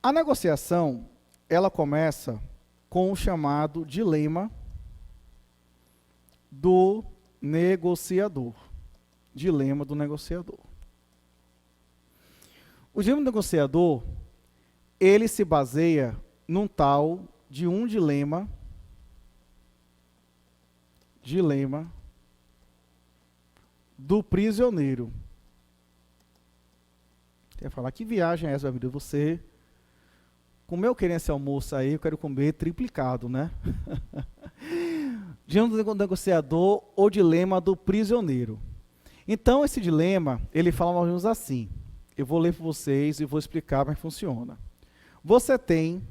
A negociação, ela começa com o chamado dilema do negociador. Dilema do negociador. O dilema do negociador, ele se baseia num tal de um dilema do prisioneiro. Quer falar, que viagem é essa, meu amigo? Você comeu querendo esse almoço aí, eu quero comer triplicado, né? Dilema do negociador ou dilema do prisioneiro. Então, esse dilema, ele fala mais ou menos assim. Eu vou ler para vocês e vou explicar como funciona. Você tem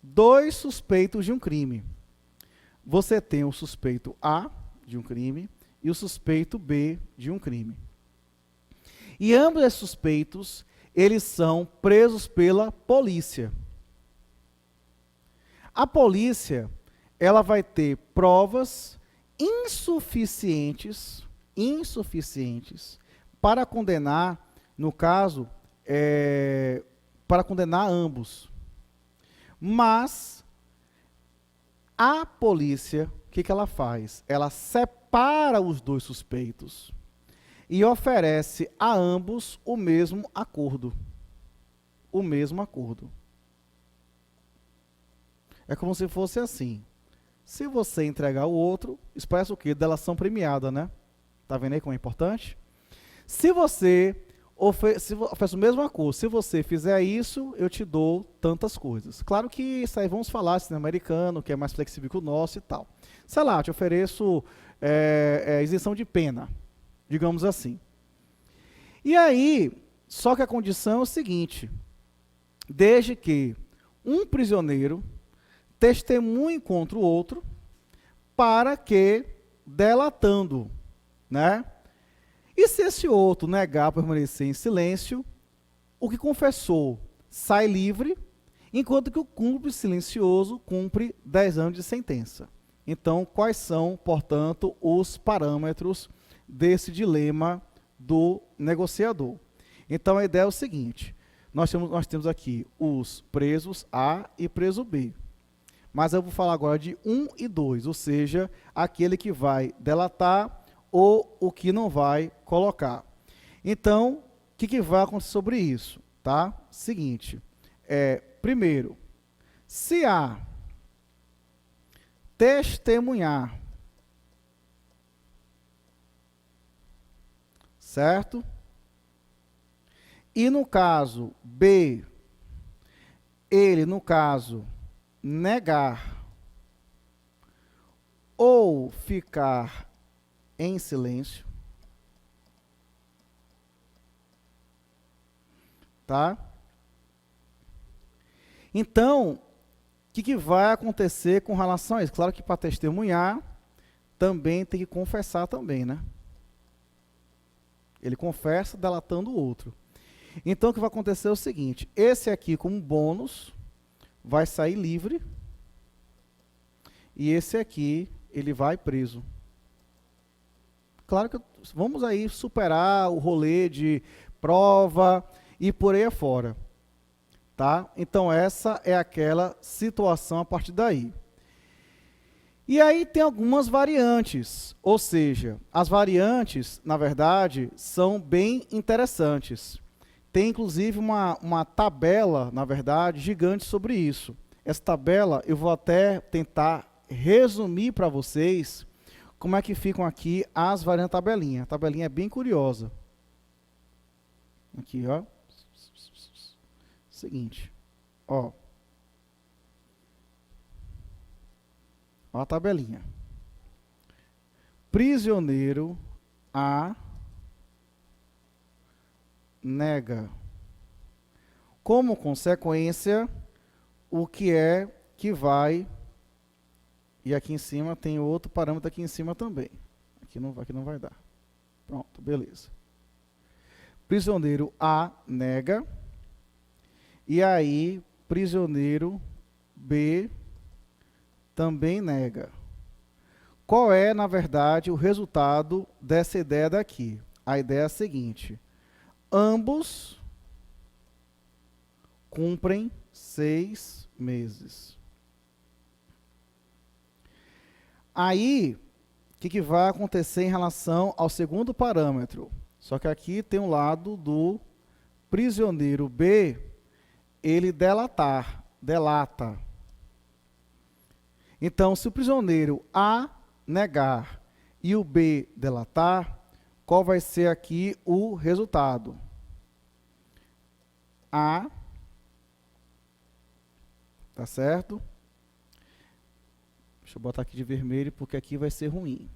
dois suspeitos de um crime. Você tem o suspeito A de um crime e o suspeito B de um crime. E ambos esses suspeitos, eles são presos pela polícia. A polícia, ela vai ter provas insuficientes para condenar, no caso, para condenar ambos. Mas a polícia, o que ela faz? Ela separa os dois suspeitos e oferece a ambos o mesmo acordo. O mesmo acordo. É como se fosse assim. Se você entregar o outro, isso parece o quê? Delação premiada, né? Tá vendo aí como é importante? Se você oferece o mesmo acordo, se você fizer isso, eu te dou tantas coisas. Claro que isso aí vamos falar, cinema americano, que é mais flexível que o nosso e tal. Sei lá, te ofereço isenção de pena, digamos assim. E aí, só que a condição é o seguinte, desde que um prisioneiro testemunhe contra o outro, para que, delatando, né? E se esse outro negar permanecer em silêncio, o que confessou sai livre, enquanto que o cúmplice silencioso cumpre 10 anos de sentença. Então, quais são, portanto, os parâmetros desse dilema do negociador? Então, a ideia é o seguinte, nós temos aqui os presos A e preso B. Mas eu vou falar agora de 1 e 2, ou seja, aquele que vai delatar ou o que não vai colocar. Então, o que vai acontecer sobre isso? Tá? Seguinte, primeiro, se A testemunhar, certo? E no caso B, ele, no caso, negar ou ficar em silêncio, tá? Então, o que vai acontecer com relação a isso? Claro que para testemunhar, também tem que confessar também, né? Ele confessa delatando o outro. Então, o que vai acontecer é o seguinte, esse aqui como bônus vai sair livre e esse aqui ele vai preso. Claro que vamos aí superar o rolê de prova e por aí afora, tá? Então essa é aquela situação a partir daí. E aí tem algumas variantes, ou seja, as variantes, na verdade, são bem interessantes. Tem inclusive uma tabela, na verdade, gigante sobre isso. Essa tabela eu vou até tentar resumir para vocês como é que ficam aqui as variantes da tabelinha. A tabelinha é bem curiosa. Aqui, ó. Seguinte, ó. Ó a tabelinha. Prisioneiro A nega. Como consequência, o que é que vai... E aqui em cima tem outro parâmetro aqui em cima também. Aqui não vai dar. Pronto, beleza. Prisioneiro A nega. E aí, prisioneiro B também nega. Qual é, na verdade, o resultado dessa ideia daqui? A ideia é a seguinte. Ambos cumprem 6 meses. Aí, o que vai acontecer em relação ao segundo parâmetro? Só que aqui tem um lado do prisioneiro B, ele delata. Então, se o prisioneiro A negar e o B delatar, qual vai ser aqui o resultado? A, tá certo? Deixa eu botar aqui de vermelho, porque aqui vai ser ruim.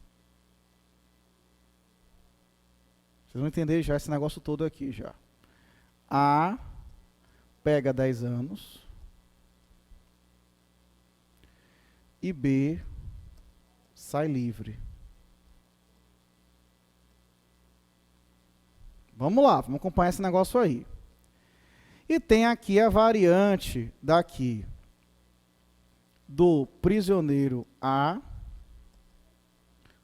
Vocês vão entender já esse negócio todo aqui já. A pega 10 anos e B sai livre. Vamos lá, vamos acompanhar esse negócio aí. E tem aqui a variante daqui do prisioneiro A,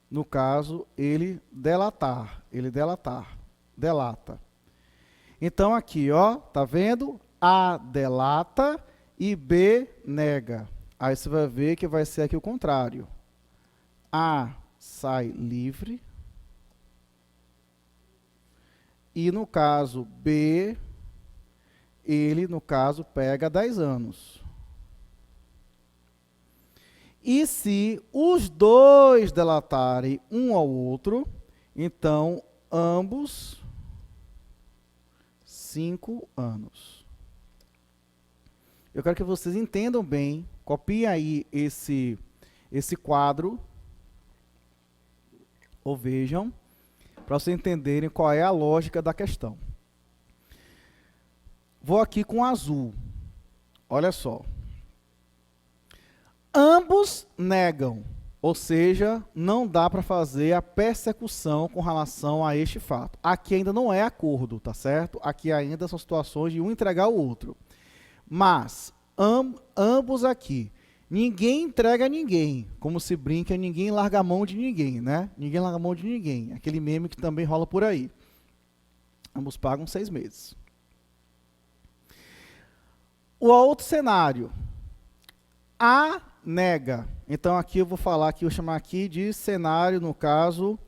no caso, ele delata. Então aqui, ó, tá vendo? A delata e B nega. Aí você vai ver que vai ser aqui o contrário. A sai livre. E no caso B, ele, no caso, pega 10 anos. E se os dois delatarem um ao outro, então ambos 5 anos. Eu quero que vocês entendam bem, copiem aí esse quadro, ou vejam, para vocês entenderem qual é a lógica da questão. Vou aqui com azul. Olha só. Ambos negam, ou seja, não dá para fazer a persecução com relação a este fato. Aqui ainda não é acordo, tá certo? Aqui ainda são situações de um entregar o outro. Mas, ambos aqui, ninguém entrega a ninguém, como se brinca, ninguém larga a mão de ninguém, né? Ninguém larga a mão de ninguém, aquele meme que também rola por aí. Ambos pagam 6 meses. O outro cenário, A nega. Então aqui eu vou falar aqui, eu vou chamar aqui de cenário, no caso,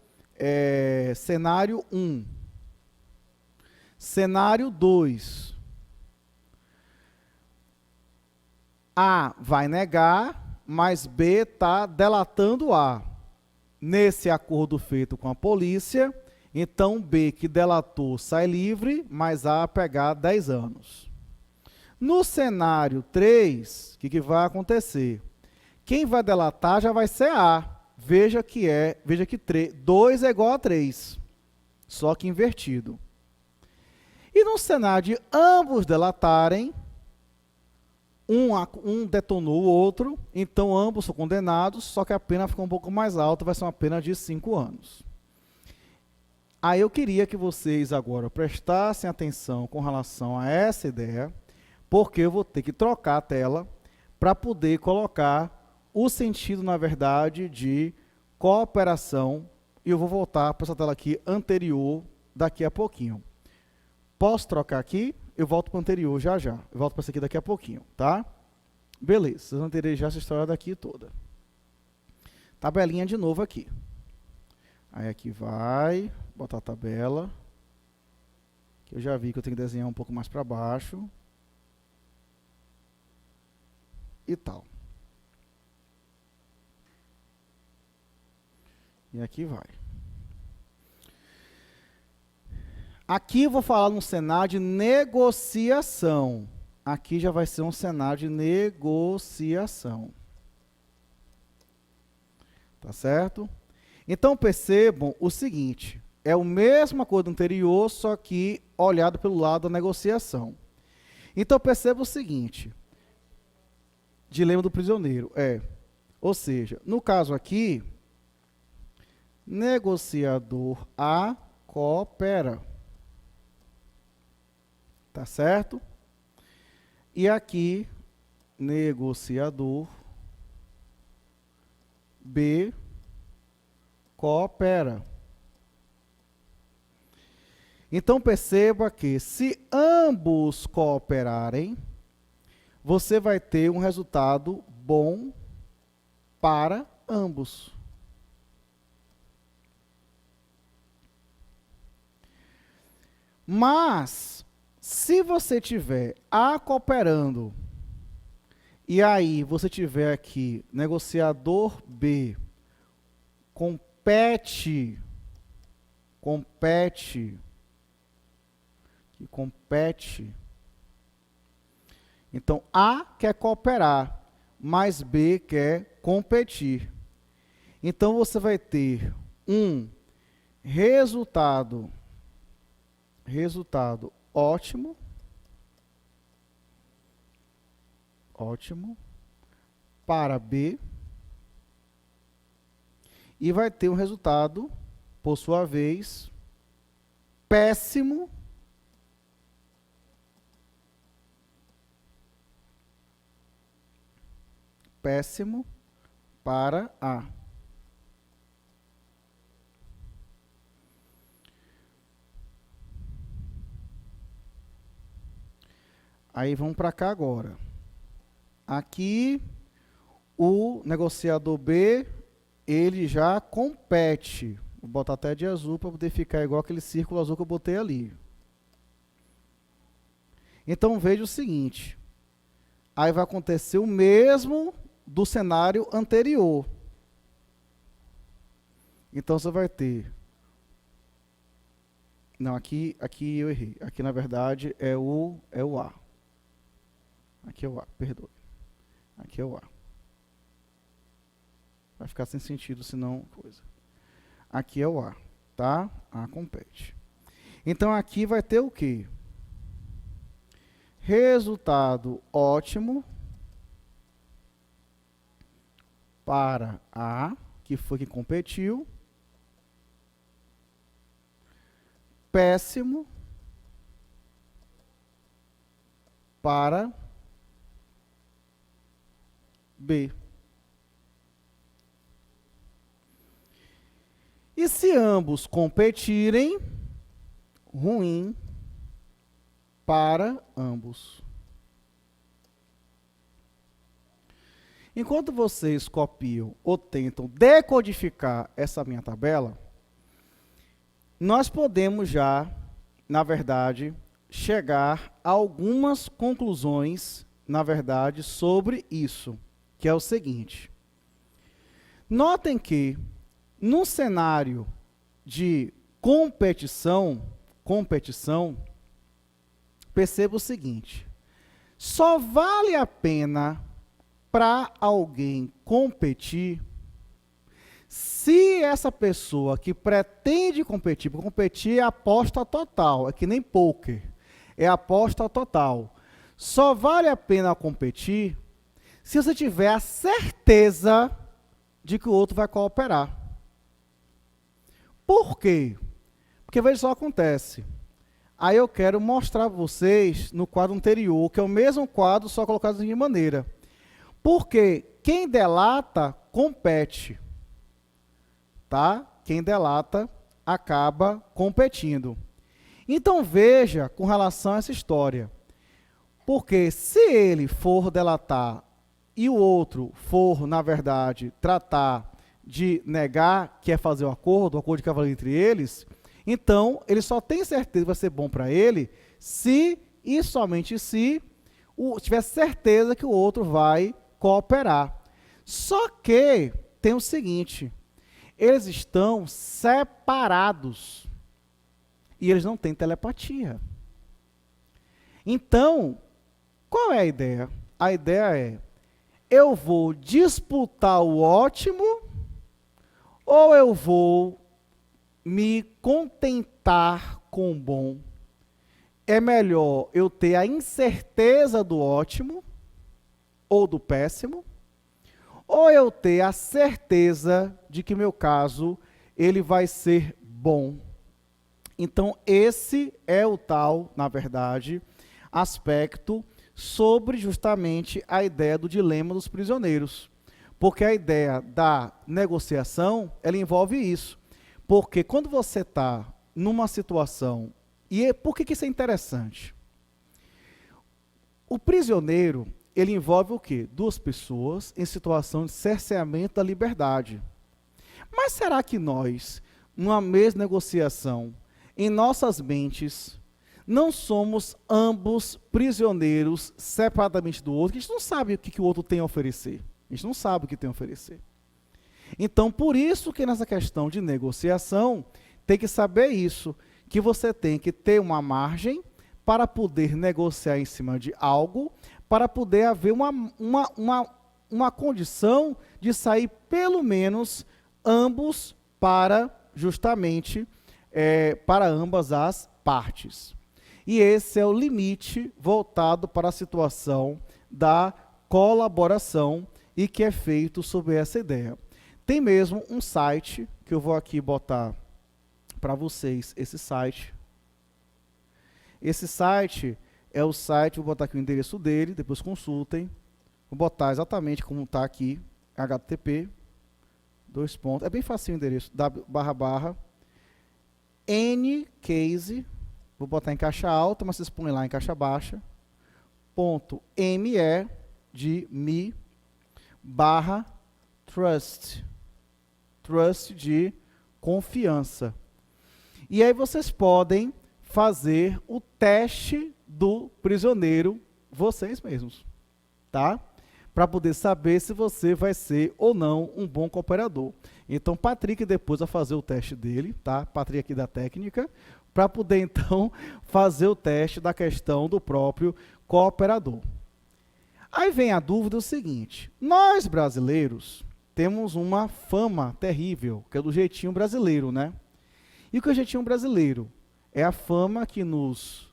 cenário 1. Cenário 2. A vai negar, mas B está delatando A. Nesse acordo feito com a polícia, então B que delatou sai livre, mas A pegar 10 anos. No cenário 3, o que vai acontecer? Quem vai delatar já vai ser A. Veja que 2 é igual a 3, só que invertido. E no cenário de ambos delatarem, um detonou o outro, então ambos são condenados, só que a pena fica um pouco mais alta, vai ser uma pena de 5 anos. Aí eu queria que vocês agora prestassem atenção com relação a essa ideia, porque eu vou ter que trocar a tela para poder colocar o sentido, na verdade, de cooperação, e eu vou voltar para essa tela aqui anterior daqui a pouquinho. Posso trocar aqui? Eu volto para o anterior já. Eu volto para essa aqui daqui a pouquinho, tá? Beleza, vocês vão entender já essa história daqui toda. Tabelinha de novo aqui. Aí aqui vai, botar a tabela, que eu já vi que eu tenho que desenhar um pouco mais para baixo. E tal. E aqui vai. Aqui eu vou falar num cenário de negociação. Aqui já vai ser um cenário de negociação. Tá certo? Então percebam o seguinte, é o mesmo acordo anterior, só que olhado pelo lado da negociação. Então perceba o seguinte, dilema do prisioneiro, ou seja, no caso aqui, negociador A coopera. Tá certo? E aqui, negociador B coopera. Então perceba que se ambos cooperarem, você vai ter um resultado bom para ambos. Mas, se você tiver A cooperando, e aí você tiver aqui negociador B, compete, então A quer cooperar, mas B quer competir. Então você vai ter um resultado ótimo para B, e vai ter um resultado, por sua vez, péssimo para A. Aí vamos para cá agora. Aqui, o negociador B, ele já compete. Vou botar até de azul para poder ficar igual aquele círculo azul que eu botei ali. Então, veja o seguinte. Aí vai acontecer o mesmo do cenário anterior. Então, você vai ter... Não, aqui eu errei. Aqui, na verdade, é o A. Aqui é o A, perdoe. Aqui é o A. Vai ficar sem sentido, senão coisa. Aqui é o A, tá? A compete. Então, aqui vai ter o quê? Resultado ótimo para A, que foi que competiu. Péssimo para B. E se ambos competirem, ruim para ambos. Enquanto vocês copiam ou tentam decodificar essa minha tabela, nós podemos já, na verdade, chegar a algumas conclusões, na verdade, sobre isso, que é o seguinte. Notem que, no cenário de competição, perceba o seguinte, só vale a pena para alguém competir se essa pessoa que pretende competir, porque competir é aposta total, é que nem pôquer, é aposta total. Só vale a pena competir se você tiver a certeza de que o outro vai cooperar. Por quê? Porque veja só o que acontece. Aí eu quero mostrar para vocês no quadro anterior, que é o mesmo quadro, só colocado de maneira. Porque quem delata, compete. Tá? Quem delata, acaba competindo. Então veja com relação a essa história. Porque se ele for delatar e o outro for, na verdade, tratar de negar, que é fazer o acordo de cavaleiro entre eles, então ele só tem certeza que vai ser bom para ele se e somente se tiver certeza que o outro vai cooperar. Só que tem o seguinte, eles estão separados e eles não têm telepatia. Então, qual é a ideia? A ideia é, eu vou disputar o ótimo ou eu vou me contentar com o bom? É melhor eu ter a incerteza do ótimo ou do péssimo, ou eu ter a certeza de que meu caso ele vai ser bom. Então esse é o tal, na verdade, aspecto sobre justamente a ideia do dilema dos prisioneiros. Porque a ideia da negociação, ela envolve isso. Porque quando você está numa situação, por que isso é interessante? O prisioneiro, ele envolve o quê? Duas pessoas em situação de cerceamento da liberdade. Mas será que nós, numa mesma negociação, em nossas mentes, não somos ambos prisioneiros separadamente do outro? A gente não sabe o que o outro tem a oferecer. A gente não sabe o que tem a oferecer. Então, por isso que nessa questão de negociação, tem que saber isso, que você tem que ter uma margem para poder negociar em cima de algo, para poder haver uma condição de sair pelo menos ambos para justamente para ambas as partes. E esse é o limite voltado para a situação da colaboração e que é feito sob essa ideia. Tem mesmo um site, que eu vou aqui botar para vocês esse site. Esse site é o site, vou botar aqui o endereço dele, depois consultem. Vou botar exatamente como está aqui, http, é bem fácil o endereço, /ncase, vou botar em caixa alta, mas vocês põem lá em caixa baixa, .me de me, /trust, trust de confiança. E aí vocês podem fazer o teste do prisioneiro vocês mesmos, tá? Para poder saber se você vai ser ou não um bom cooperador. Então, Patrick depois vai fazer o teste dele, tá? Patrick aqui da técnica, para poder então fazer o teste da questão do próprio cooperador. Aí vem a dúvida seguinte: nós brasileiros temos uma fama terrível, que é do jeitinho brasileiro, né? E o que é o jeitinho brasileiro? É a fama que nos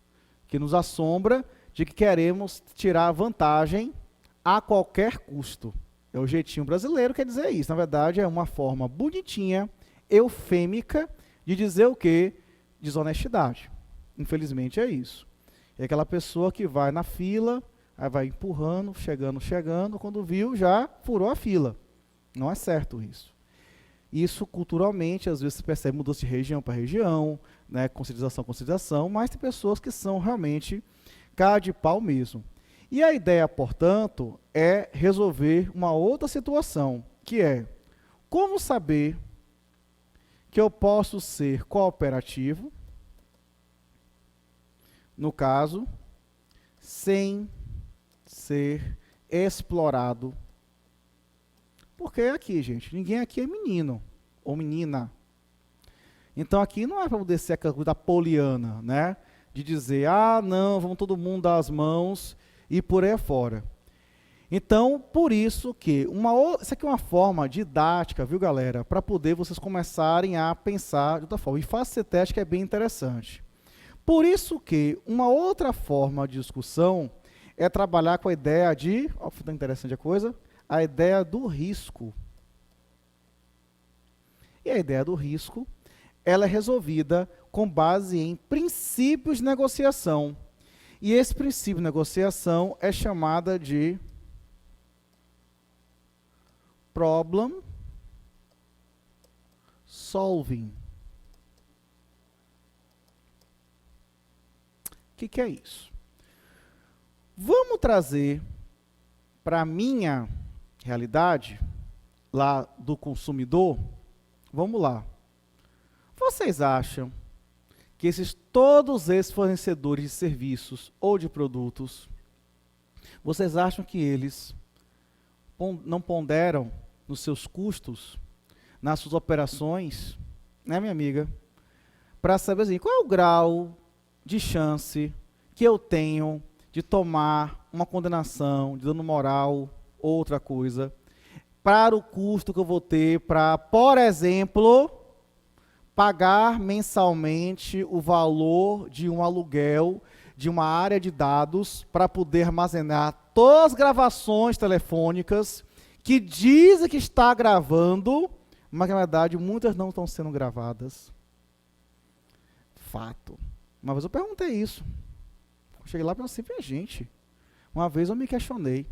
assombra de que queremos tirar vantagem a qualquer custo. É o jeitinho brasileiro, quer dizer isso. Na verdade, é uma forma bonitinha, eufêmica, de dizer o quê? Desonestidade. Infelizmente é isso. É aquela pessoa que vai na fila, aí vai empurrando, chegando, quando viu, já furou a fila. Não é certo isso. Isso, culturalmente, às vezes se percebe mudança de região para região, né, conscientização, mas tem pessoas que são realmente cara de pau mesmo. E a ideia, portanto, é resolver uma outra situação, que é como saber que eu posso ser cooperativo, no caso, sem ser explorado. Porque aqui, gente, ninguém aqui é menino ou menina. Então aqui não é para poder ser aquela coisa da poliana, né? De dizer, não, vamos todo mundo dar as mãos e por aí fora. Então, por isso que, isso aqui é uma forma didática, viu, galera? Para poder vocês começarem a pensar de outra forma. E faça esse teste que é bem interessante. Por isso que, uma outra forma de discussão é trabalhar com a ideia de, olha que interessante a coisa, a ideia do risco. E a ideia do risco, ela é resolvida com base em princípios de negociação. E esse princípio de negociação é chamada de problem solving. O que é isso? Vamos trazer para a minha realidade, lá do consumidor. Vamos lá. Vocês acham que todos esses fornecedores de serviços ou de produtos, vocês acham que eles não ponderam nos seus custos, nas suas operações, né, minha amiga? Para saber assim, qual é o grau de chance que eu tenho de tomar uma condenação, de dano moral, outra coisa, para o custo que eu vou ter para, por exemplo, pagar mensalmente o valor de um aluguel de uma área de dados para poder armazenar todas as gravações telefônicas que dizem que está gravando, mas na verdade muitas não estão sendo gravadas. Fato. Uma vez eu perguntei isso. Cheguei lá e pensei, gente, uma vez eu me questionei.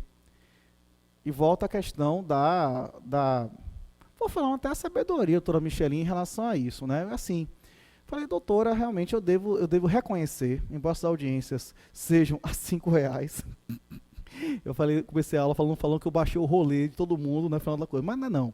E volta a questão vou falar até a sabedoria, doutora Michelin, em relação a isso, né? Assim, falei, doutora, realmente eu devo reconhecer, embora as audiências sejam a R$5, Eu falei, comecei a aula falando que eu baixei o rolê de todo mundo, no final da coisa, mas não é não.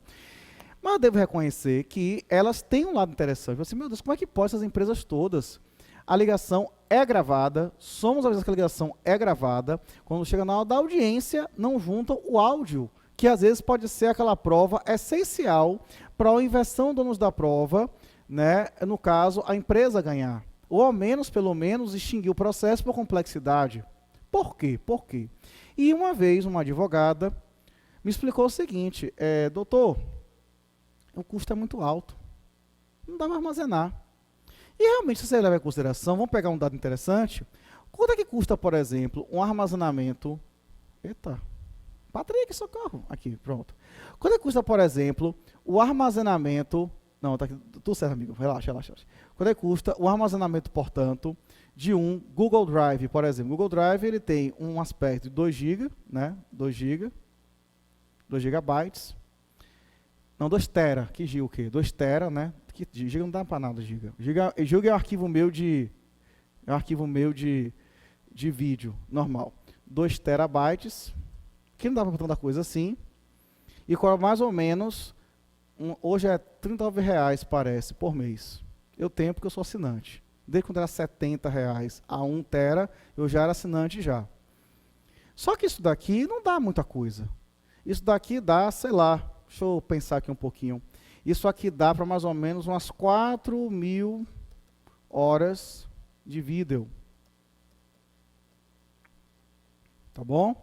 Mas eu devo reconhecer que elas têm um lado interessante. Eu falei assim, meu Deus, como é que pode essas empresas todas? A ligação é gravada, somos avisados que a ligação é gravada. Quando chega na hora da audiência, não juntam o áudio, que às vezes pode ser aquela prova essencial para a inversão dos donos da prova, né, no caso, a empresa ganhar. Ou ao menos, pelo menos, extinguir o processo por complexidade. Por quê? Por quê? E uma vez, uma advogada me explicou o seguinte, doutor, o custo é muito alto, não dá para armazenar. E realmente, se você levar em consideração, vamos pegar um dado interessante, quanto é que custa, por exemplo, um armazenamento... Eita, Patrick, socorro. Aqui, pronto. Quanto é que custa, por exemplo, o armazenamento... Não, tá aqui, tudo certo, amigo, relaxa. Quanto é que custa o armazenamento, portanto, de um Google Drive, por exemplo? O Google Drive, ele tem um aspecto de 2 GB, né? 2 GB, 2 gigabytes. Não, 2 tera. Que giga o quê? 2 tera, né? Que giga não dá para nada, giga. Giga é um arquivo meu de vídeo normal. 2 terabytes, que não dá para tanta coisa assim. E com mais ou menos, hoje é R$39, parece, por mês. Eu tenho porque eu sou assinante. Desde quando era R$70 a 1 tera, eu já era assinante já. Só que isso daqui não dá muita coisa. Isso daqui dá, sei lá, deixa eu pensar aqui um pouquinho. Isso aqui dá para mais ou menos umas 4.000 horas de vídeo. Tá bom?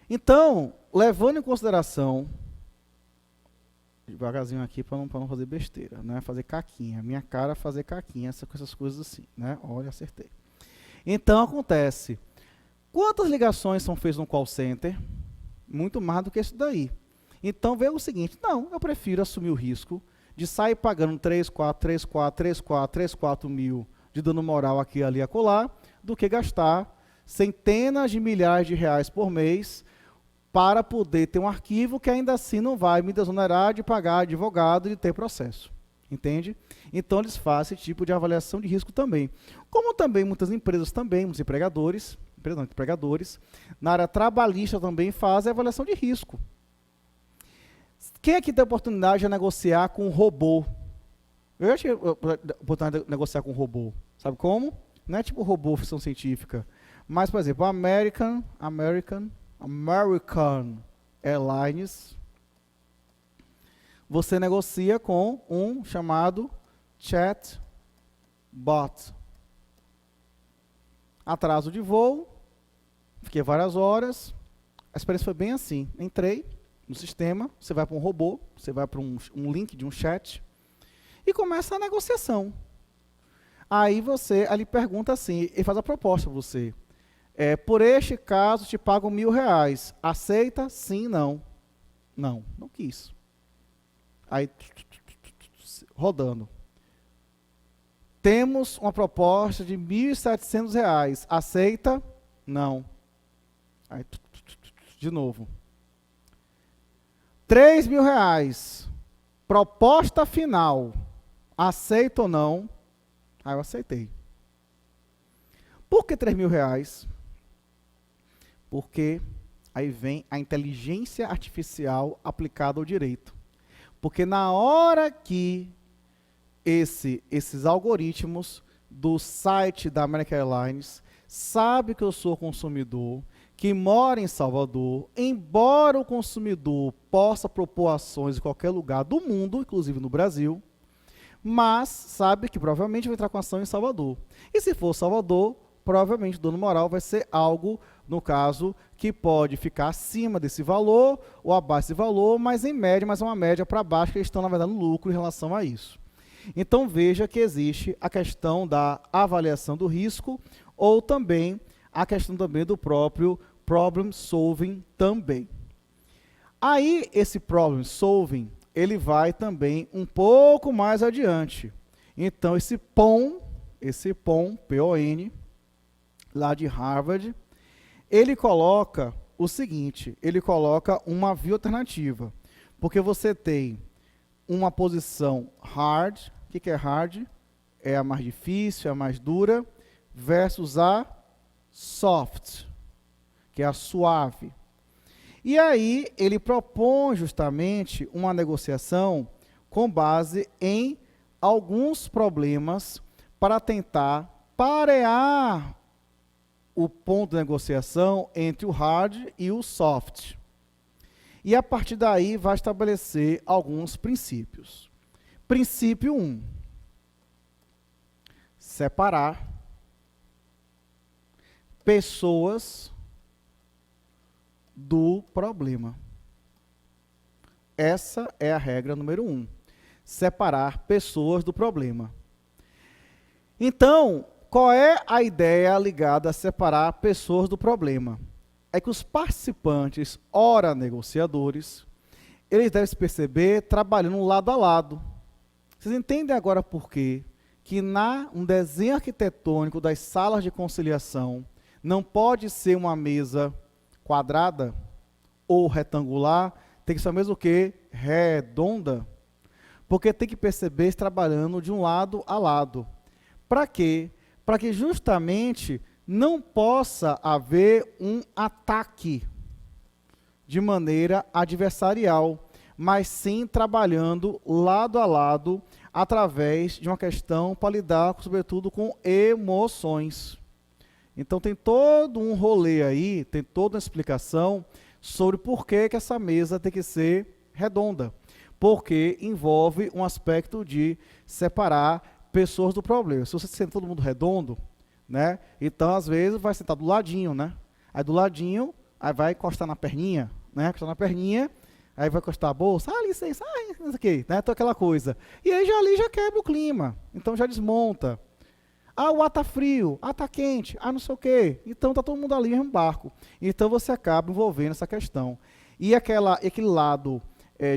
Então, levando em consideração, devagarzinho aqui para não fazer besteira, né? Fazer caquinha. Minha cara fazer caquinha, com essas coisas assim, né? Olha, acertei. Então, acontece. Quantas ligações são feitas no call center? Muito mais do que isso daí. Então, veio o seguinte, não, eu prefiro assumir o risco de sair pagando 3, 4 mil de dano moral aqui, ali, acolá, do que gastar centenas de milhares de reais por mês para poder ter um arquivo que ainda assim não vai me desonerar de pagar advogado e de ter processo. Entende? Então, eles fazem esse tipo de avaliação de risco também. Como também muitas empresas, muitos empregadores, na área trabalhista também fazem avaliação de risco. Quem aqui tem a oportunidade de negociar com um robô? Eu já tive a oportunidade de negociar com um robô. Sabe como? Não é tipo robô, ficção científica. Mas, por exemplo, American Airlines, você negocia com um chamado chatbot. Atraso de voo, fiquei várias horas, a experiência foi bem assim. Entrei no sistema, você vai para um robô, você vai para um link de um chat e começa a negociação. Aí você ali pergunta assim, ele faz a proposta para você. Por este caso, te pago R$1.000. Aceita? Sim, não. Não quis. Aí, rodando. Temos uma proposta de R$1.700. Aceita? Não. Aí, de novo. R$3.000. Proposta final. Aceita ou não? Aí eu aceitei. Por que R$3.000? Porque aí vem a inteligência artificial aplicada ao direito. Porque na hora que esses algoritmos do site da American Airlines sabem que eu sou consumidor, que mora em Salvador, embora o consumidor possa propor ações em qualquer lugar do mundo, inclusive no Brasil, mas sabe que provavelmente vai entrar com ação em Salvador. E se for Salvador, provavelmente o dano moral vai ser algo, no caso, que pode ficar acima desse valor ou abaixo desse valor, mas em média, mas é uma média para baixo, que eles estão, na verdade, no lucro em relação a isso. Então, veja que existe a questão da avaliação do risco ou também a questão também do próprio problem solving também. Aí, esse problem solving, ele vai também um pouco mais adiante. Então, esse PON, P-O-N, lá de Harvard, ele coloca o seguinte, ele coloca uma via alternativa, porque você tem uma posição hard, o que é hard? É a mais difícil, é a mais dura, versus a soft. que é a suave. E aí ele propõe justamente uma negociação com base em alguns problemas para tentar parear o ponto de negociação entre o hard e o soft. E a partir daí vai estabelecer alguns princípios. Princípio 1. Separar pessoas do problema. Essa é a regra número 1. Separar pessoas do problema. Então, qual é a ideia ligada a separar pessoas do problema? É que os participantes, ora negociadores, eles devem se perceber trabalhando lado a lado. Vocês entendem agora por quê? Que um desenho arquitetônico das salas de conciliação não pode ser uma mesa quadrada ou retangular, tem que ser a mesa o quê? Redonda. Porque tem que perceber se trabalhando de um lado a lado. Para quê? Para que justamente não possa haver um ataque de maneira adversarial, mas sim trabalhando lado a lado através de uma questão para lidar, sobretudo, com emoções. Então tem todo um rolê aí, tem toda uma explicação sobre por que essa mesa tem que ser redonda. Porque envolve um aspecto de separar pessoas do problema. Se você senta todo mundo redondo, né? Então, às vezes, vai sentar do ladinho, né? Aí do ladinho, aí vai encostar na perninha, né? Encostar na perninha, aí vai encostar a bolsa, licença, não sei o quê, né? Então, aquela coisa. E aí ali já quebra o clima, então já desmonta. O ar tá frio, tá quente, não sei o quê. Então, tá todo mundo ali no mesmo barco. Então, você acaba envolvendo essa questão. E aquele lado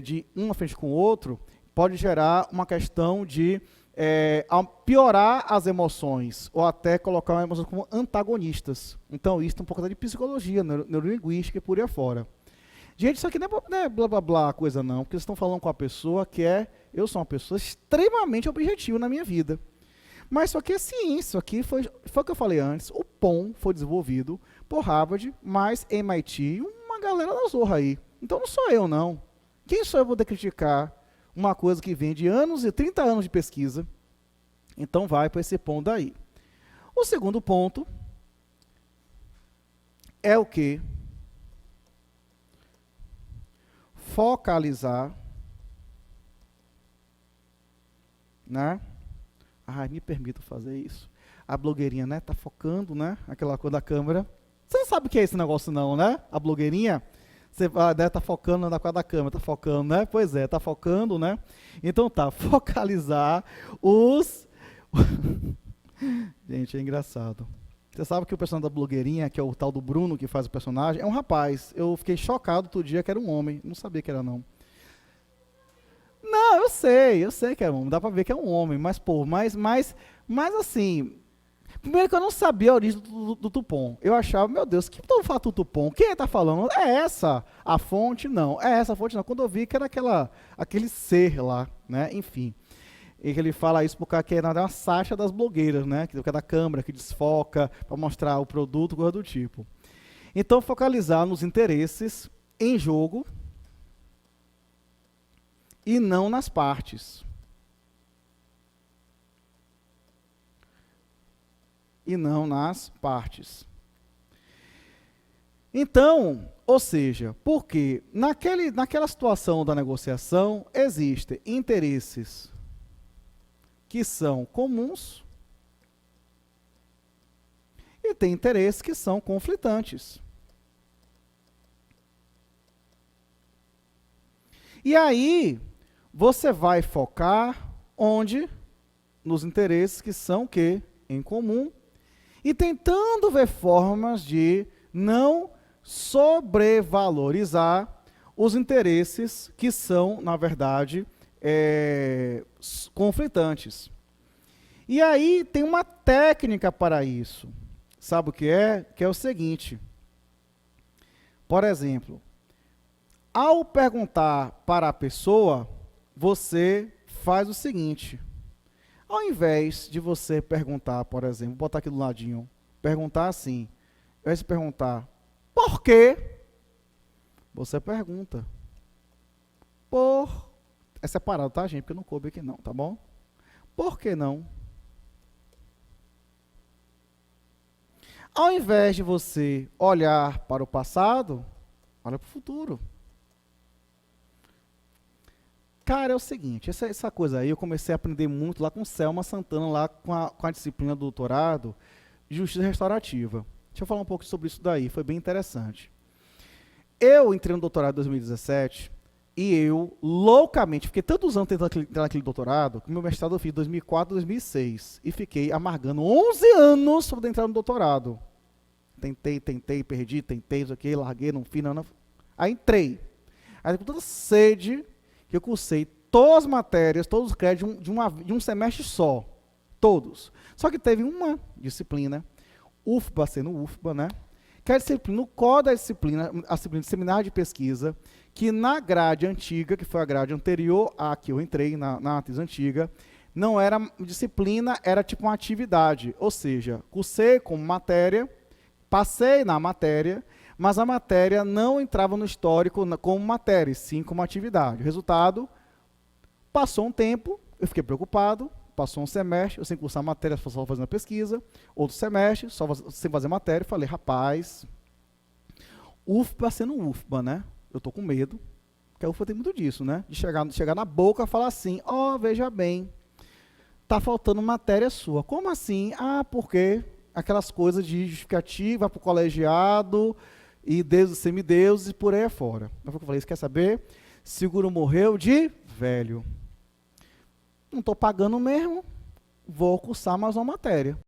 de um na frente com o outro pode gerar uma questão de piorar as emoções, ou até colocar as emoções como antagonistas. Então, isso tem um pouco de psicologia, neurolinguística e por aí afora. Gente, isso aqui não é blá blá blá coisa não, porque vocês estão falando com a pessoa que eu sou uma pessoa extremamente objetiva na minha vida. Mas isso aqui é ciência, isso aqui foi o que eu falei antes, o POM foi desenvolvido por Harvard, mais MIT e uma galera da zorra aí. Então não sou eu não. Quem sou eu para poder criticar uma coisa que vem de anos e 30 anos de pesquisa? Então vai para esse ponto daí. O segundo ponto é o quê? Focalizar, né? Me permita fazer isso. A blogueirinha, né? Tá focando, né? Aquela coisa da câmera. Você não sabe o que é esse negócio não, né? A blogueirinha, você tá focando na coisa da câmera, tá focando, né? Pois é, tá focando, né? Então tá, focalizar os... Gente, é engraçado. Você sabe que o personagem da blogueirinha, que é o tal do Bruno, que faz o personagem, é um rapaz. Eu fiquei chocado outro dia que era um homem. Não sabia que era não. Não, eu sei que é um homem. Dá pra ver que é um homem. Mas, pô, mas assim... Primeiro que eu não sabia a origem do Tupom. Eu achava, meu Deus, que todo fala do Tupom? Quem está falando? É essa a fonte? Não. É essa a fonte? Não. Quando eu vi que era aquele ser lá, né? Enfim. E que ele fala isso porque é uma sátira das blogueiras, né? Que é da câmera, que desfoca para mostrar o produto, coisa do tipo. Então, focalizar nos interesses em jogo e não nas partes. E não nas partes. Então, ou seja, porque naquela situação da negociação existem interesses que são comuns e tem interesses que são conflitantes. E aí, você vai focar onde? Nos interesses que são o quê? Em comum. E tentando ver formas de não sobrevalorizar os interesses que são, na verdade, conflitantes. E aí tem uma técnica para isso. Sabe o que é? Que é o seguinte. Por exemplo, ao perguntar para a pessoa, você faz o seguinte. Ao invés de você perguntar, por exemplo, botar aqui do ladinho, perguntar assim, ao invés de perguntar, Por quê? Você pergunta. É separado, tá, gente? Porque não coube aqui não, tá bom? Por que não? Ao invés de você olhar para o passado, olha para o futuro. Cara, é o seguinte, essa coisa aí eu comecei a aprender muito lá com Selma Santana, lá com a disciplina do doutorado, Justiça Restaurativa. Deixa eu falar um pouco sobre isso daí, foi bem interessante. Eu entrei no doutorado em 2017 e eu, loucamente, fiquei tantos anos tentando entrar naquele doutorado, que meu mestrado eu fiz em 2004, 2006, e fiquei amargando 11 anos para poder entrar no doutorado. Tentei, perdi, tentei, isso aqui, larguei, não fiz, não. Aí entrei. Aí com toda sede, que eu cursei todas as matérias, todos os créditos de um semestre só. Todos. Só que teve uma disciplina, UFBA sendo UFBA, né? Que é a disciplina, no core da disciplina, a disciplina de seminário de pesquisa, que na grade antiga, que foi a grade anterior à que eu entrei, na matriz antiga, não era disciplina, era tipo uma atividade. Ou seja, cursei como matéria, passei na matéria, mas a matéria não entrava no histórico como matéria, sim como atividade. O resultado, passou um tempo, eu fiquei preocupado, passou um semestre, eu sem cursar matéria, só fazendo pesquisa, outro semestre, só sem fazer matéria, falei, rapaz, UFBA sendo UFBA, né? Eu tô com medo, porque a UFBA tem muito disso, né? De chegar na boca e falar assim, veja bem, tá faltando matéria sua. Como assim? Porque aquelas coisas de justificativa para o colegiado, e deuses, semideuses, e por aí afora. Eu falei, você quer saber? Seguro morreu de velho. Não estou pagando mesmo, vou cursar mais uma matéria.